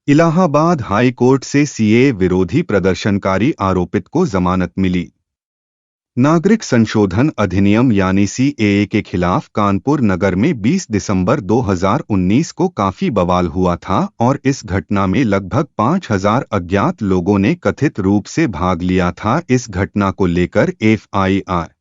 Allahabad high court से CAA विरोधी प्रदर्शनकारी आरोपित को जमानत मिली। नागरिक संशोधन अधिनियम यानी सीएए के खिलाफ कानपुर नगर में 20 दिसंबर 2019 को काफी बवाल हुआ था और इस घटना में लगभग 5000 अज्ञात लोगों ने कथित रूप से भाग लिया था। इस घटना को लेकर एफआईआर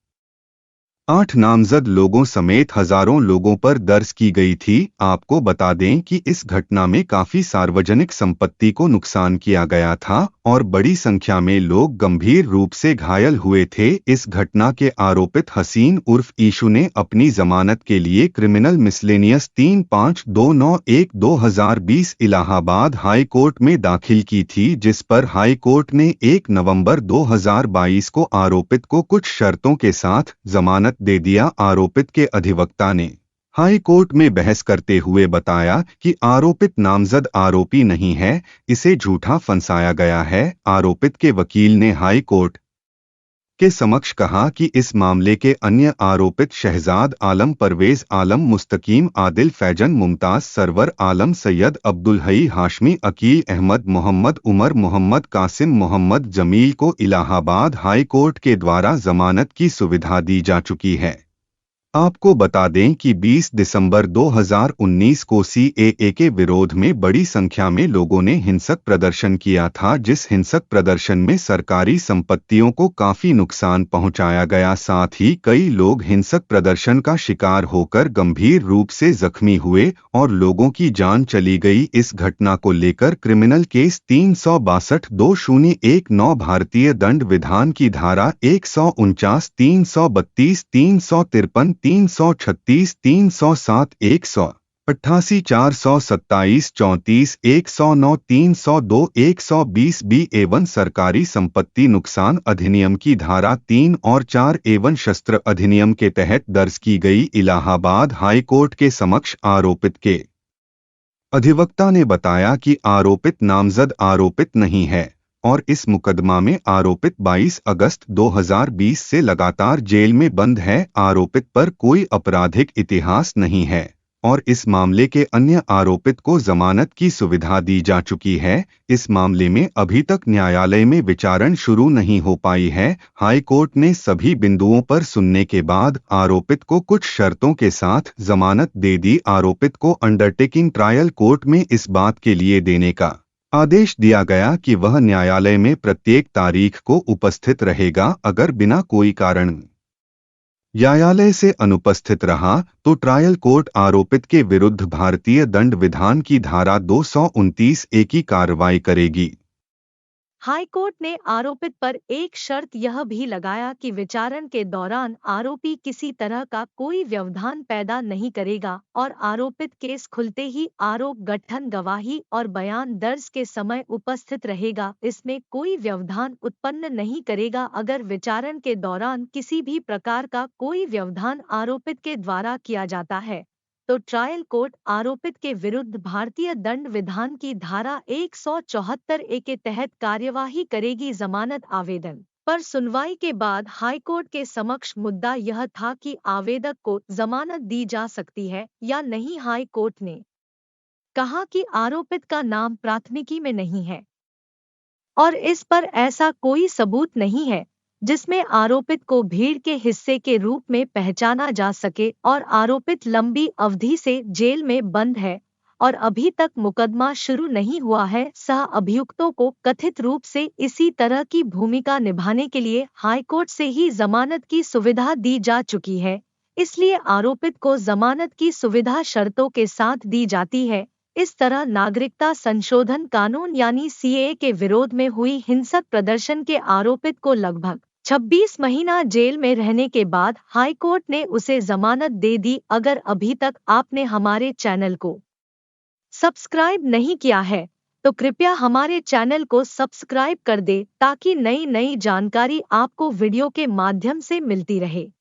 8 नामजद लोगों समेत हजारों लोगों पर दर्ज की गई थी। आपको बता दें कि इस घटना में काफी सार्वजनिक संपत्ति को नुकसान किया गया था और बड़ी संख्या में लोग गंभीर रूप से घायल हुए थे। इस घटना के आरोपित हसीन उर्फ ईशू ने अपनी जमानत के लिए criminal miscellaneous 352912/2020 Allahabad high court में दाखिल की थी, जिस पर हाई कोर्ट ने 1 नवंबर 2022 को आरोपित को कुछ शर्तों के साथ जमानत दे दिया। आरोपित के अधिवक्ता ने हाई कोर्ट में बहस करते हुए बताया कि आरोपित नामजद आरोपी नहीं है, इसे झूठा फंसाया गया है। आरोपित के वकील ने हाई कोर्ट के समक्ष कहा कि इस मामले के अन्य आरोपित शहजाद आलम, परवेज आलम, मुस्तकीम, आदिल, फैजन, मुमताज, सरवर आलम, सैयद, अब्दुल हई, हाशमी, अकील अहमद, मोहम्मद उमर, मोहम्मद कासिम, मोहम्मद जमील को इलाहाबाद हाई कोर्ट के द्वारा जमानत की सुविधा दी जा चुकी है। आपको बता दें कि 20 दिसंबर 2019 को सीएए के विरोध में बड़ी संख्या में लोगों ने हिंसक प्रदर्शन किया था, जिस हिंसक प्रदर्शन में सरकारी संपत्तियों को काफी नुकसान पहुंचाया गया। साथ ही कई लोग हिंसक प्रदर्शन का शिकार होकर गंभीर रूप से जख्मी हुए और लोगों की जान चली गई। इस घटना को लेकर क्रिमिनल केस 362-2019 भारतीय दंड विधान की धारा 149, 332, 353, 336, 307, 188, 427, 34, 109, 302, 120 बी एवं सरकारी संपत्ति नुकसान अधिनियम की धारा 3 और 4 एवं शस्त्र अधिनियम के तहत दर्ज की गई। इलाहाबाद हाई कोर्ट के समक्ष आरोपित के अधिवक्ता ने बताया कि आरोपित नामजद आरोपित नहीं है और इस मुकदमा में आरोपित 22 अगस्त 2020 से लगातार जेल में बंद है। आरोपित पर कोई आपराधिक इतिहास नहीं है और इस मामले के अन्य आरोपित को जमानत की सुविधा दी जा चुकी है। इस मामले में अभी तक न्यायालय में विचारण शुरू नहीं हो पाई है। हाई कोर्ट ने सभी बिंदुओं पर सुनने के बाद आरोपित को कुछ शर्तों के साथ जमानत दे दी। आरोपित को अंडरटेकिंग ट्रायल कोर्ट में इस बात के लिए देने का आदेश दिया गया कि वह न्यायालय में प्रत्येक तारीख को उपस्थित रहेगा। अगर बिना कोई कारण न्यायालय से अनुपस्थित रहा तो ट्रायल कोर्ट आरोपित के विरुद्ध भारतीय दंड विधान की धारा 229(a) की कार्रवाई करेगी। हाई कोर्ट ने आरोपित पर एक शर्त यह भी लगाया कि विचारण के दौरान आरोपी किसी तरह का कोई व्यवधान पैदा नहीं करेगा और आरोपित केस खुलते ही आरोप गठन, गवाही और बयान दर्ज के समय उपस्थित रहेगा। इसमें कोई व्यवधान उत्पन्न नहीं करेगा। अगर विचारण के दौरान किसी भी प्रकार का कोई व्यवधान आरोपित के द्वारा किया जाता है तो ट्रायल कोर्ट आरोपित के विरुद्ध भारतीय दंड विधान की धारा 174(a) के तहत कार्यवाही करेगी। जमानत आवेदन पर सुनवाई के बाद हाईकोर्ट के समक्ष मुद्दा यह था कि आवेदक को जमानत दी जा सकती है या नहीं। हाई कोर्ट ने कहा कि आरोपित का नाम प्राथमिकी में नहीं है और इस पर ऐसा कोई सबूत नहीं है जिसमें आरोपित को भीड़ के हिस्से के रूप में पहचाना जा सके और आरोपित लंबी अवधि से जेल में बंद है और अभी तक मुकदमा शुरू नहीं हुआ है। सह अभियुक्तों को कथित रूप से इसी तरह की भूमिका निभाने के लिए हाईकोर्ट से ही जमानत की सुविधा दी जा चुकी है, इसलिए आरोपित को जमानत की सुविधा शर्तों के साथ दी जाती है। इस तरह नागरिकता संशोधन कानून यानी सीएए के विरोध में हुई हिंसक प्रदर्शन के आरोपित को लगभग 26 महीना जेल में रहने के बाद हाईकोर्ट ने उसे जमानत दे दी। अगर अभी तक आपने हमारे चैनल को सब्सक्राइब नहीं किया है तो कृपया हमारे चैनल को सब्सक्राइब कर दे ताकि नई जानकारी आपको वीडियो के माध्यम से मिलती रहे।